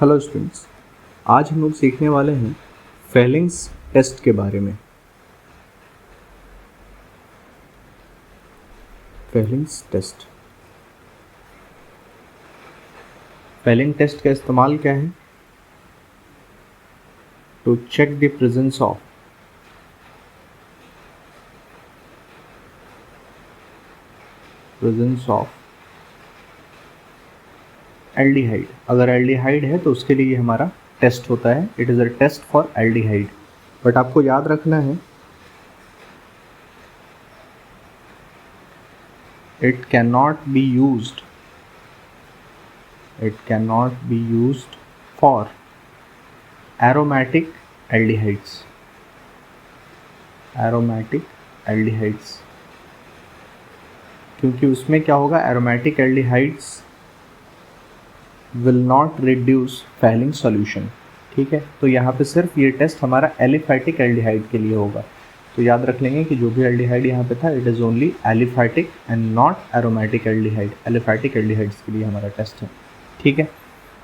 Hello students, आज हम लोग सीखने वाले हैं फेलिंग्स टेस्ट के बारे में। फेलिंग्स टेस्ट, फेलिंग टेस्ट का इस्तेमाल क्या है? To check the presence of aldehyde. अगर एल्डिहाइड है तो उसके लिए हमारा टेस्ट होता है। It is a test for aldehyde. But आपको याद रखना है, it cannot be used for aromatic aldehydes, क्योंकि उसमें क्या होगा, aromatic aldehydes will not reduce Fehling solution. ठीक है, तो यहाँ पे सिर्फ ये टेस्ट हमारा एलिफैटिक एल्डिहाइड के लिए होगा। तो याद रख लेंगे कि जो भी एल्डिहाइड यहाँ पे था, it is only aliphatic and not aromatic aldehyde. Aliphatic aldehydes के लिए हमारा टेस्ट है। ठीक है,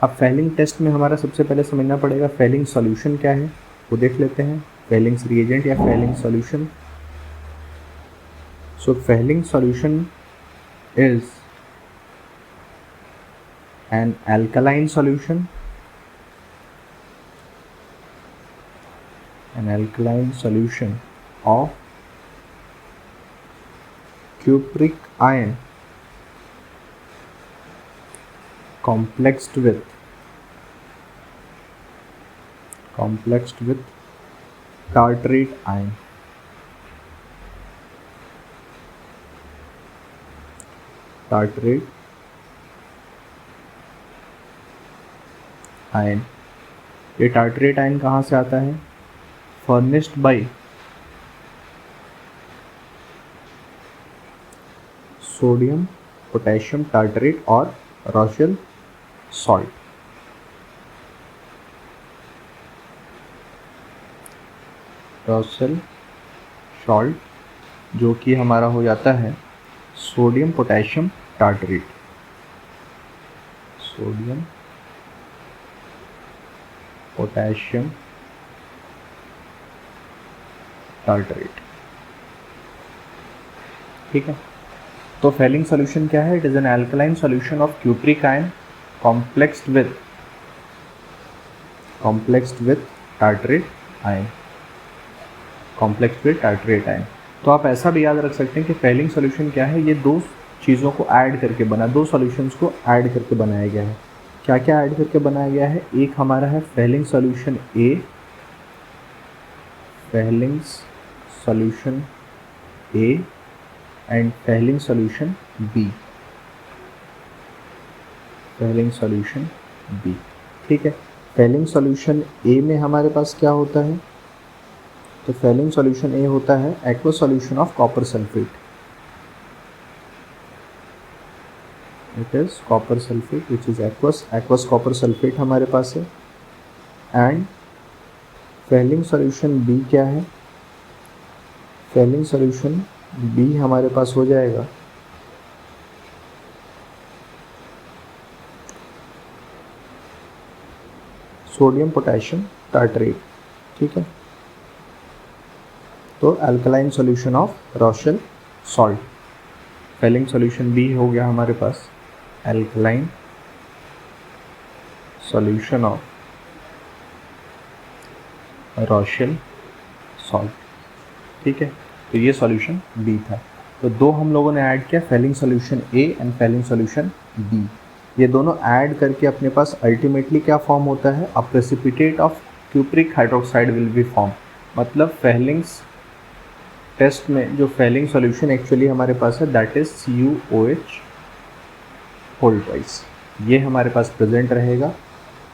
अब फेलिंग टेस्ट में हमारा सबसे पहले समझना पड़ेगा फेलिंग सॉल्यूशन क्या है, वो देख लेते हैं। फेलिंग्स रिएजेंट या Fehling solution. So Fehling solution is an alkaline solution of cupric ion complexed with tartrate ion. Ion, ये टार्ट्रेट आयन कहाँ से आता है? Furnished by sodium potassium tartrate और रॉशेल सॉल्ट। जो कि हमारा हो जाता है sodium potassium tartrate. Sodium potassium tartrate. ठीक है, तो फेलिंग सॉल्यूशन क्या है? It is an alkaline solution of cupric ion complexed with tartrate ion. तो आप ऐसा भी याद रख सकते हैं कि फेलिंग सॉल्यूशन क्या है, ये दो चीज़ों को ऐड करके बना, दो सॉल्यूशंस को ऐड करके बनाया गया है। क्या क्या ऐड करके बनाया गया है? एक हमारा है Fehling solution A, and Fehling solution B. ठीक है, फेलिंग सॉल्यूशन ए में हमारे पास क्या होता है? तो फेलिंग सॉल्यूशन ए होता है aqueous solution of copper sulphate. It is copper sulphate which is aqueous copper sulphate हमारे पास है। एंड फेलिंग सॉल्यूशन बी क्या है? फेलिंग सॉल्यूशन बी हमारे पास हो जाएगा सोडियम पोटेशियम टार्ट्रेट। ठीक है, तो alkaline solution of Rochelle salt. Fehling solution B हो गया हमारे पास alkaline solution of Rochelle salt. ठीक है, तो ये सॉल्यूशन बी था। तो दो हम लोगों ने ऐड किया, Fehling solution A and Fehling solution B. ये दोनों ऐड करके अपने पास अल्टीमेटली क्या फॉर्म होता है? A precipitate of cupric hydroxide will be form. मतलब फेलिंग्स टेस्ट में जो फेलिंग सॉल्यूशन एक्चुअली हमारे पास है, that is CuOH whole twice. ये हमारे पास प्रेजेंट रहेगा।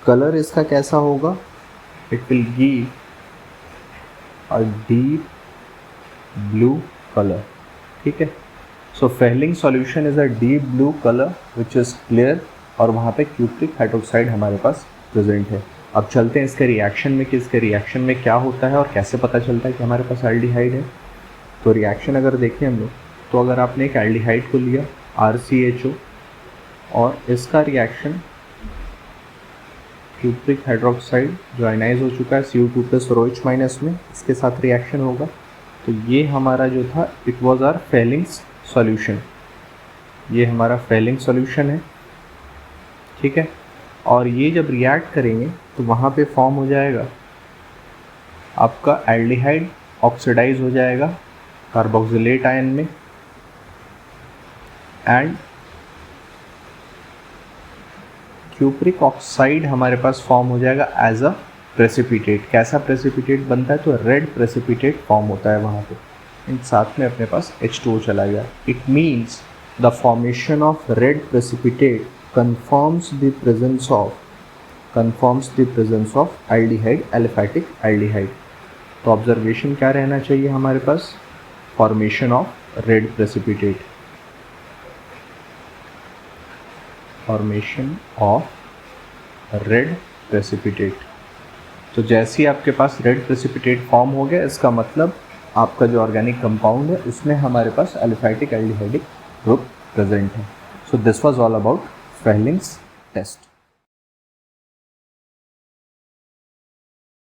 कलर इसका कैसा होगा? It will give a deep blue colour. ठीक है, so Fehling solution is a deep blue colour which is clear, और वहाँ पे क्यूप्रिक हाइड्रोक्साइड हमारे पास प्रेजेंट है। अब चलते हैं इसके रिएक्शन में कि इसके रिएक्शन में क्या होता है और कैसे पता चलता है कि हमारे पास एल्डिहाइड है। तो रिएक्शन अगर देखें हम लोग, तो अगर आपने एक एल्डिहाइड को लिया RCHO और इसका रिएक्शन क्यूप्रिक हाइड्रोक्साइड जो आयनाइज हो चुका है Cu2 प्लस OH माइनस में, इसके साथ रिएक्शन होगा। तो ये हमारा जो था it was our Fehling's solution, ये हमारा फेलिंग सॉल्यूशन है, ठीक है। और ये जब रिएक्ट करेंगे तो वहाँ पे फॉर्म हो जाएगा आपका एल्डिहाइड, ऑक्सीडाइज हो जाएगा कार्बोक्सिलेट आयन में, एंड क्यूप्रिक ऑक्साइड हमारे पास फॉर्म हो जाएगा एज अ प्रेसिपिटेट। कैसा प्रेसिपिटेट बनता है? तो रेड प्रेसिपिटेट फॉर्म होता है वहाँ पे, इन साथ में अपने पास H2O चला गया। It means the formation of red precipitate confirms the presence of aldehyde, aliphatic aldehyde। तो ऑब्जर्वेशन क्या रहना चाहिए हमारे पास? Formation of red precipitate, formation of red precipitate. तो जैसे ही आपके पास रेड प्रेसिपिटेट फॉर्म हो गया, इसका मतलब आपका जो ऑर्गेनिक कंपाउंड है उसमें हमारे पास एलिफैटिक एल्डिहाइडिक ग्रुप प्रेजेंट है। So this was all about Fehling's test।